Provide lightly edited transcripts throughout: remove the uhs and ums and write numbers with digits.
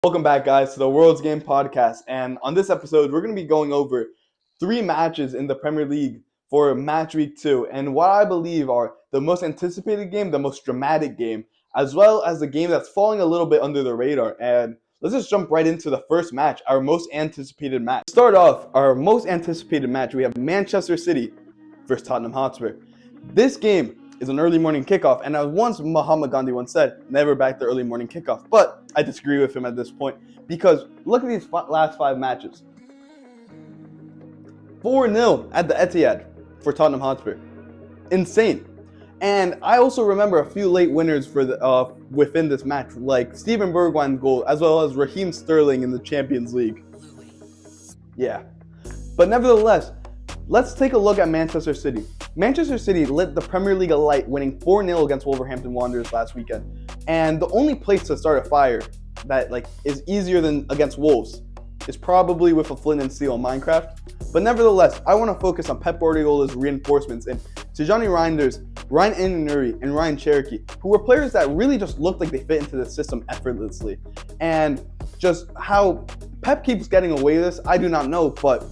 Welcome back, guys, to the World's Game podcast. And on this episode, we're going to be going over 3 matches in the Premier League for Matchweek 2 and what I believe are the most anticipated game, the most dramatic game, as well as the game that's falling a little bit under the radar. And let's just jump right into the first match, our most anticipated match. To start off, our most anticipated match, we have Manchester City versus Tottenham Hotspur. This game is an early morning kickoff, and as Mahatma Gandhi once said, never back the early morning kickoff. But I disagree with him at this point because look at these last 5 matches. 4-0 at the Etihad for Tottenham Hotspur. Insane. And I also remember a few late winners for the within this match, like Steven Bergwijn's goal, as well as Raheem Sterling in the Champions League. Yeah. But nevertheless, let's take a look at Manchester City. Manchester City lit the Premier League alight, winning 4-0 against Wolverhampton Wanderers last weekend. And the only place to start a fire that is easier than against Wolves is probably with a flint and steel in Minecraft. But nevertheless, I want to focus on Pep Guardiola's reinforcements in Tijani Reinders, Ryan Inuri, and Ryan Cherokee, who were players that really just looked like they fit into the system effortlessly. And just how Pep keeps getting away with this, I do not know, but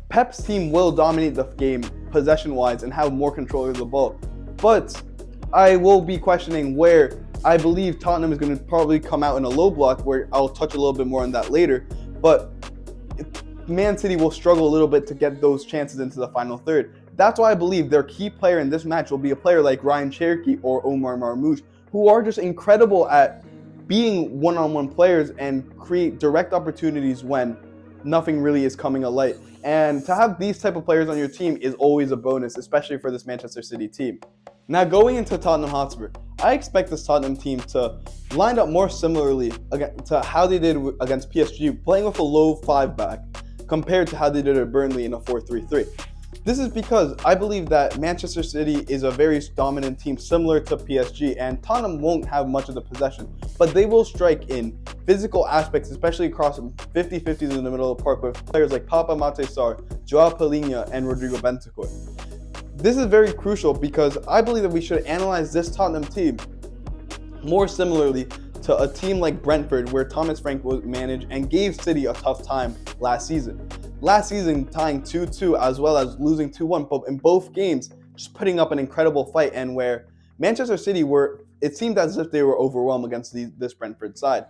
Pep's team will dominate the game possession-wise and have more control of the ball. But I will be questioning where I believe Tottenham is going to probably come out in a low block, where I'll touch a little bit more on that later. But Man City will struggle a little bit to get those chances into the final third. That's why I believe their key player in this match will be a player like Ryan Cherokee or Omar Marmoush, who are just incredible at being one-on-one players and create direct opportunities when nothing really is coming alight. And to have these type of players on your team is always a bonus, especially for this Manchester City team. Now, going into Tottenham Hotspur, I expect this Tottenham team to line up more similarly to how they did against PSG, playing with a low 5-back compared to how they did at Burnley in a 4-3-3. This is because I believe that Manchester City is a very dominant team similar to PSG, and Tottenham won't have much of the possession, but they will strike in physical aspects, especially across 50-50s in the middle of the park with players like Papa Mate Sarr, Joao Palhinha, and Rodrigo Bentancur. This is very crucial because I believe that we should analyze this Tottenham team more similarly to a team like Brentford, where Thomas Frank was managed and gave City a tough time last season. Last season, tying 2-2 as well as losing 2-1, but in both games, just putting up an incredible fight, and where Manchester City it seemed as if they were overwhelmed against this Brentford side.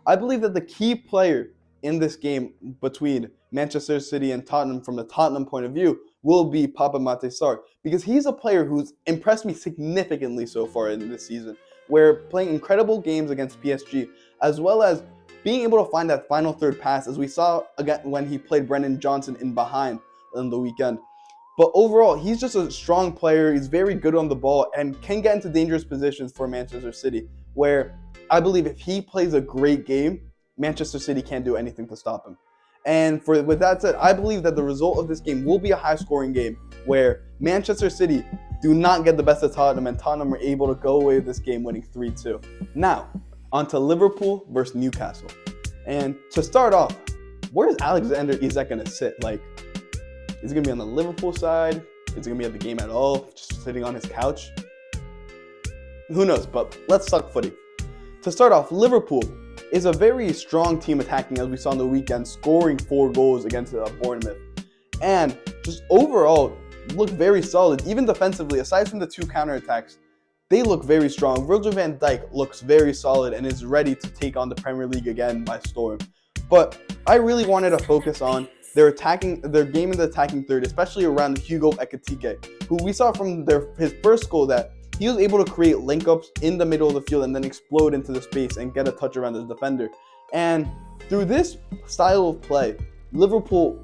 I believe that the key player in this game between Manchester City and Tottenham from the Tottenham point of view will be Papa Mate Sarr, because he's a player who's impressed me significantly so far in this season, where playing incredible games against PSG, as well as being able to find that final third pass, as we saw again when he played Brennan Johnson in behind on the weekend. But overall, he's just a strong player. He's very good on the ball and can get into dangerous positions for Manchester City, where I believe if he plays a great game, Manchester City can't do anything to stop him. And with that said, I believe that the result of this game will be a high-scoring game where Manchester City do not get the best of Tottenham, and Tottenham are able to go away with this game winning 3-2. Now, on to Liverpool versus Newcastle. And to start off, where is Alexander Isak going to sit? Is he going to be on the Liverpool side? Is he going to be at the game at all, just sitting on his couch? Who knows, but let's talk footy. To start off, Liverpool is a very strong team attacking, as we saw on the weekend, scoring 4 goals against Bournemouth. And just overall, look very solid. Even defensively, aside from the 2 counterattacks, they look very strong. Virgil van Dijk looks very solid and is ready to take on the Premier League again by storm. But I really wanted to focus on their game in the attacking third, especially around Hugo Ekitike, who we saw from his first goal that he was able to create link-ups in the middle of the field and then explode into the space and get a touch around the defender. And through this style of play, Liverpool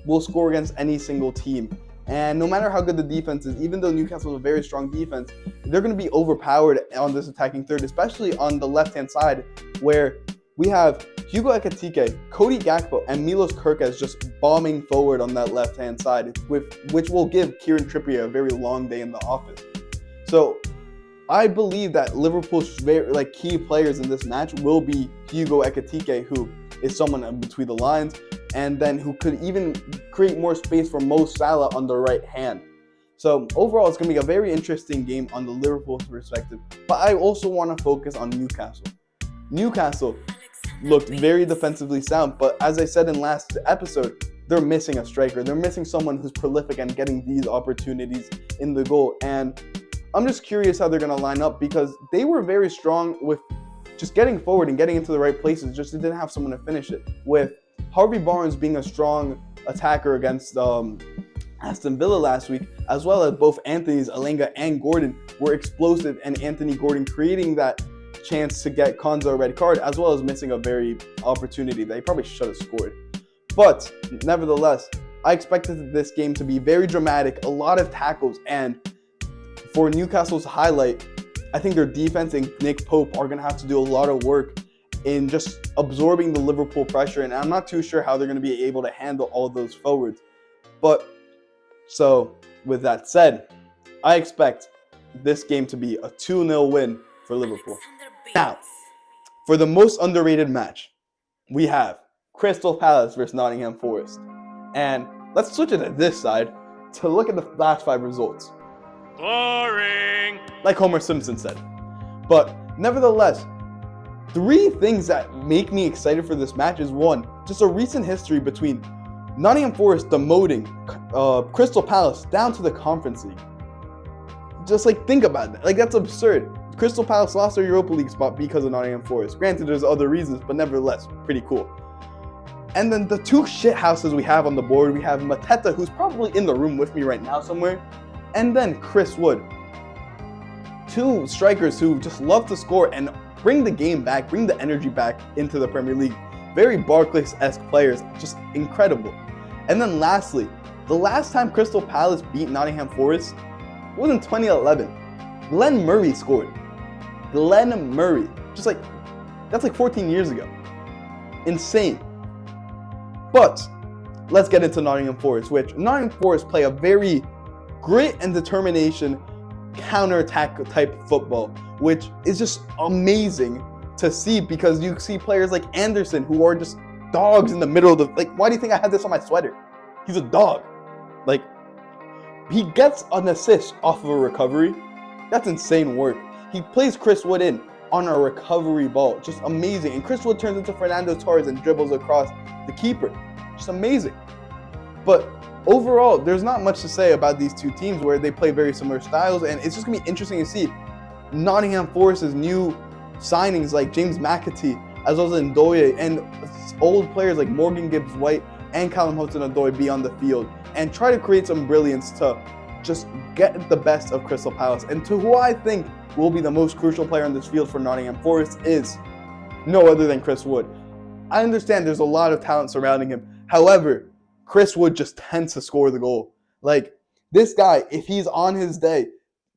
will score against any single team. And no matter how good the defense is, even though Newcastle is a very strong defense, they're going to be overpowered on this attacking third, especially on the left-hand side, where we have Hugo Ekitike, Cody Gakpo, and Milos Kerkez just bombing forward on that left-hand side, which will give Kieran Trippier a very long day in the office. So I believe that Liverpool's key players in this match will be Hugo Ekitike, who is someone in between the lines, and then who could even create more space for Mo Salah on the right hand. So overall, it's going to be a very interesting game on the Liverpool perspective. But I also want to focus on Newcastle. Newcastle, looked very defensively sound, but as I said in last episode, they're missing a striker. They're missing someone who's prolific and getting these opportunities in the goal. And I'm just curious how they're going to line up, because they were very strong with just getting forward and getting into the right places, just they didn't have someone to finish it. With Harvey Barnes being a strong attacker against Aston Villa last week, as well as both Anthony's Alenga and Gordon were explosive, and Anthony Gordon creating that chance to get Konza a red card, as well as missing a very opportunity that he probably should have scored. But nevertheless, I expected this game to be very dramatic, a lot of tackles, and for Newcastle's highlight, I think their defense and Nick Pope are going to have to do a lot of work in just absorbing the Liverpool pressure, and I'm not too sure how they're going to be able to handle all of those forwards. But so, with that said, I expect this game to be a 2-0 win for Liverpool. Now, for the most underrated match, we have Crystal Palace versus Nottingham Forest. And let's switch it to this side to look at the last 5 results. Boring! Like Homer Simpson said. But nevertheless, 3 things that make me excited for this match is 1, just a recent history between Nottingham Forest demoting Crystal Palace down to the Conference League. Just think about that. That's absurd. Crystal Palace lost their Europa League spot because of Nottingham Forest. Granted, there's other reasons, but nevertheless, pretty cool. And then the 2 shit houses we have on the board, we have Mateta, who's probably in the room with me right now somewhere, and then Chris Wood. 2 strikers who just love to score and bring the game back, bring the energy back into the Premier League. Very Barclays-esque players, just incredible. And then lastly, the last time Crystal Palace beat Nottingham Forest was in 2011. Glenn Murray scored. Glenn Murray. That's 14 years ago. Insane. But let's get into Nottingham Forest, which Nottingham Forest play a very grit and determination counter-attack type football, which is just amazing to see, because you see players like Anderson who are just dogs in the middle of the... why do you think I had this on my sweater? He's a dog. He gets an assist off of a recovery. That's insane work. He plays Chris Wood in on a recovery ball. Just amazing. And Chris Wood turns into Fernando Torres and dribbles across the keeper. Just amazing. But overall, there's not much to say about these 2 teams, where they play very similar styles, and it's just going to be interesting to see Nottingham Forest's new signings like James McAtee, as well as Ndoye, and old players like Morgan Gibbs-White and Callum Hudson-Odoi be on the field and try to create some brilliance to just get the best of Crystal Palace. And to who I think will be the most crucial player on this field for Nottingham Forest is no other than Chris Wood. I understand there's a lot of talent surrounding him. However, Chris Wood just tends to score the goal. This guy, if he's on his day,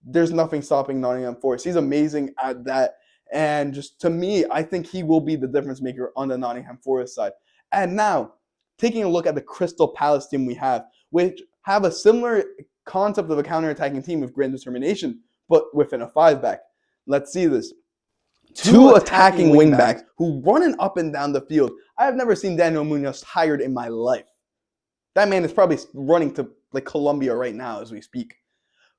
there's nothing stopping Nottingham Forest. He's amazing at that. And just to me, I think he will be the difference maker on the Nottingham Forest side. And now, taking a look at the Crystal Palace team we have, which have a similar concept of a counter-attacking team with great determination, but within a 5-back. Let's see this. 2 attacking wingbacks who running up and down the field. I have never seen Daniel Munoz tired in my life. That man is probably running to Colombia right now as we speak.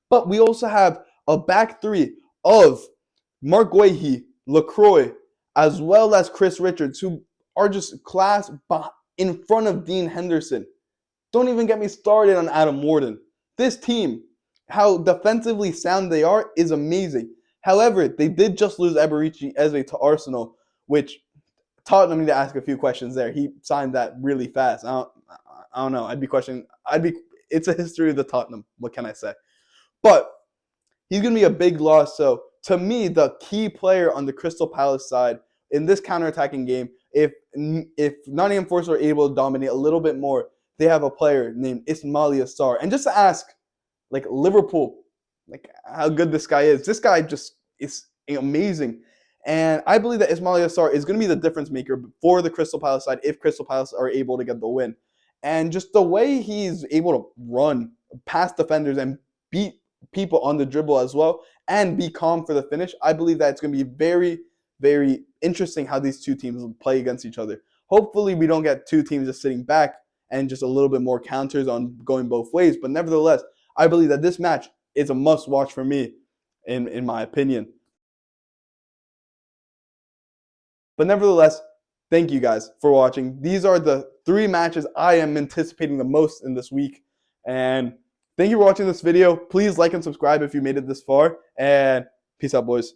But we also have a back 3 of Mark Guehi, LaCroix, as well as Chris Richards, who are just class in front of Dean Henderson. Don't even get me started on Adam Warden. This team, how defensively sound they are, is amazing. However, they did just lose Eberici Eze to Arsenal, which Tottenham need to ask a few questions there. He signed that really fast. I don't know. It's a history of the Tottenham. What can I say? But he's going to be a big loss. So to me, the key player on the Crystal Palace side in this counterattacking game, if Nottingham Forest are able to dominate a little bit more, they have a player named Ismaila Sarr. And just to ask, Liverpool, how good this guy is. This guy just is amazing. And I believe that Ismaila Sarr is going to be the difference maker for the Crystal Palace side if Crystal Palace are able to get the win. And just the way he's able to run past defenders and beat people on the dribble as well and be calm for the finish, I believe that it's going to be very, very interesting how these 2 teams play against each other. Hopefully we don't get 2 teams just sitting back and just a little bit more counters on going both ways. But nevertheless, I believe that this match is a must-watch for me, in my opinion. But nevertheless, thank you guys for watching. These are the 3 matches I am anticipating the most in this week. And thank you for watching this video. Please like and subscribe if you made it this far. And peace out, boys.